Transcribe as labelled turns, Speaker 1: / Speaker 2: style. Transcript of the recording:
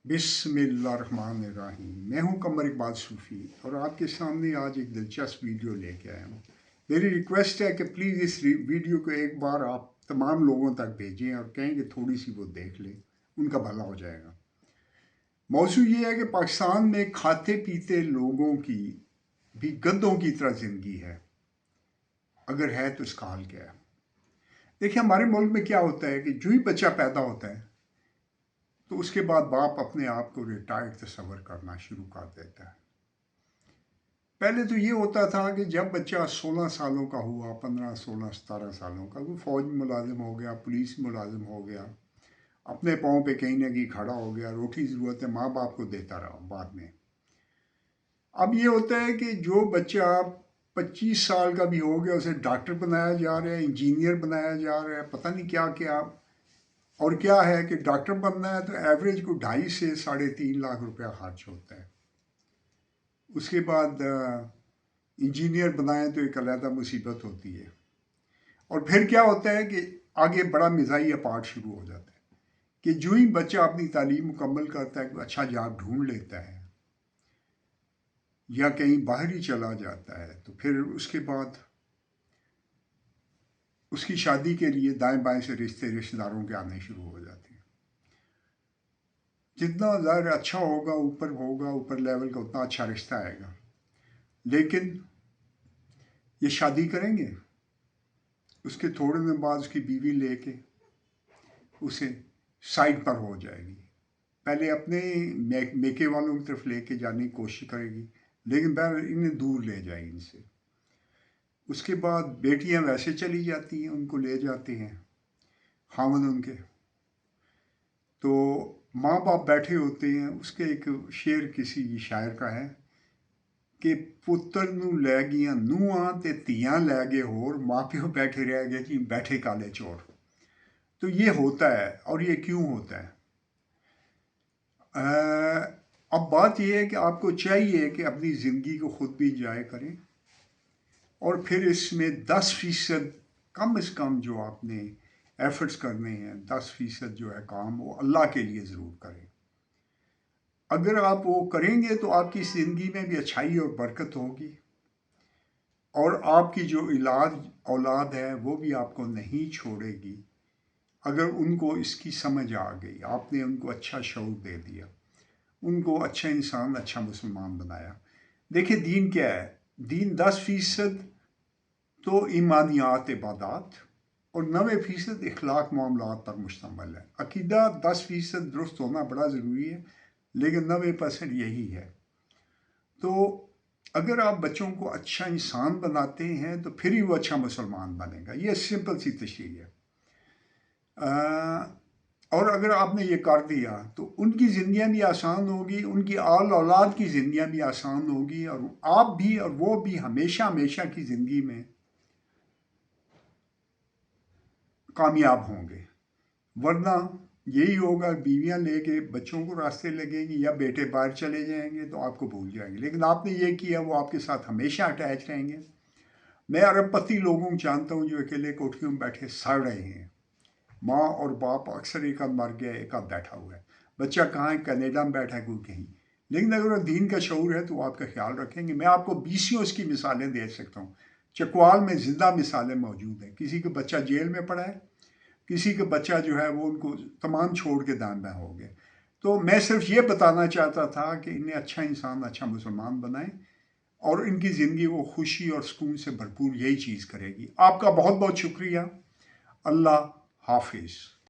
Speaker 1: बिस्मिल्लाहिर्रहमानिर्रहीम। मैं हूं कमर इकबाल सूफ़ी और आपके सामने आज एक दिलचस्प वीडियो लेके आया हूं। मेरी रिक्वेस्ट है कि प्लीज़ इस वीडियो को एक बार आप तमाम लोगों तक भेजें और कहें कि थोड़ी सी वो देख लें, उनका भला हो जाएगा। मौजू ये है कि पाकिस्तान में खाते पीते लोगों की भी गद्दों की तरह ज़िंदगी है। अगर है तो इसका हाल क्या है? देखिए, हमारे मुल्क में क्या होता है कि जो ही बच्चा पैदा होता है तो उसके बाद बाप अपने आप को रिटायर्ड तस्वर करना शुरू कर देता है। पहले तो ये होता था कि जब बच्चा 16 सालों का हुआ, 15, 16, 17 सालों का, वो फौज में मुलाजिम हो गया, पुलिस में मुलाजिम हो गया, अपने पाँव पे कहीं ना कहीं खड़ा हो गया, रोटी ज़रूरत है माँ बाप को देता रहा बाद में। अब ये होता है कि जो बच्चा 25 साल का भी हो गया उसे डॉक्टर बनाया जा रहा है, इंजीनियर बनाया जा रहा है, पता नहीं क्या क्या। और क्या है कि डॉक्टर बनना है तो एवरेज को 2.5 से 3.5 लाख रुपया खर्च होता है। उसके बाद इंजीनियर बनाएं तो एक अलहदा मुसीबत होती है। और फिर क्या होता है कि आगे बड़ा मिज़ाहिया पार्ट शुरू हो जाता है कि जो ही बच्चा अपनी तालीम मुकम्मल करता है, अच्छा जॉब ढूंढ लेता है या कहीं बाहर ही चला जाता है, तो फिर उसके बाद उसकी शादी के लिए दाएं बाएं से रिश्तेदारों के आने शुरू हो जाते हैं। जितना ज़्यादा अच्छा होगा, ऊपर लेवल का, उतना अच्छा रिश्ता आएगा। लेकिन ये शादी करेंगे, उसके थोड़े दिन बाद उसकी बीवी लेके उसे साइड पर हो जाएगी। पहले अपने मेके वालों की तरफ लेके जाने की कोशिश करेगी, लेकिन बहर इन्हें दूर ले जाएगी इनसे। उसके बाद बेटियां वैसे चली जाती हैं, उनको ले जाते हैं खामद उनके। तो माँ बाप बैठे होते हैं। उसके एक शेर किसी शायर का है कि पुत्र नू लै गईयां नूहां ते धीयां लै गए होर, माँ प्यो बैठे रह गए जी बैठे काले चोर। तो ये होता है। और ये क्यों होता है? अब बात यह है कि आपको चाहिए कि अपनी ज़िंदगी को खुद भी इंजॉय करें और फिर इसमें 10% कम से कम जो आपने एफर्ट्स करने हैं, 10% जो है काम, वो अल्लाह के लिए ज़रूर करें। अगर आप वो करेंगे तो आपकी ज़िंदगी में भी अच्छाई और बरकत होगी और आपकी जो औलाद है वो भी आपको नहीं छोड़ेगी। अगर उनको इसकी समझ आ गई, आपने उनको अच्छा शऊर दे दिया, उनको अच्छा इंसान, अच्छा मुसलमान बनाया। देखिए, दीन क्या है? दीन 10% तो ईमानियात इबादत और 90% इखलाक मामलात पर मुश्तमिल है। अकीदा 10% दुरुस्त होना बड़ा ज़रूरी है, लेकिन 90% यही है। तो अगर आप बच्चों को अच्छा इंसान बनाते हैं तो फिर ही वो अच्छा मुसलमान बनेगा। ये सिंपल सी तशरीह है। और अगर आपने ये कर दिया तो उनकी ज़िंदगियाँ भी आसान होगी, उनकी औलाद की ज़िंदगियाँ भी आसान होगी और आप भी और वो भी हमेशा हमेशा की ज़िंदगी में कामयाब होंगे। वरना यही होगा, बीवियां लेके बच्चों को रास्ते लगेंगी या बेटे बाहर चले जाएंगे तो आपको भूल जाएंगे। लेकिन आपने ये किया, वो आपके साथ हमेशा अटैच रहेंगे। मैं अरबपति लोगों को जानता हूँ जो अकेले कोठियों में बैठे सड़ रहे हैं। माँ और बाप अक्सर एक आध मर गया, एक आध बैठा हुआ है, बच्चा कहाँ है, कनाडा में बैठा है कोई कहीं। लेकिन अगर वो दीन का शऊर है तो वो आपका ख्याल रखेंगे। मैं आपको 20 उसकी मिसालें दे सकता हूँ। चकवाल में ज़िंदा मिसालें मौजूद हैं। किसी का बच्चा जेल में पड़ा है, किसी का बच्चा जो है वो उनको तमाम छोड़ के दान में हो गए। तो मैं सिर्फ ये बताना चाहता था कि इन्हें अच्छा इंसान, अच्छा मुसलमान बनाएं और इनकी ज़िंदगी वो खुशी और सुकून से भरपूर यही चीज़ करेगी। आपका बहुत बहुत शुक्रिया। अल्लाह हाफिज़।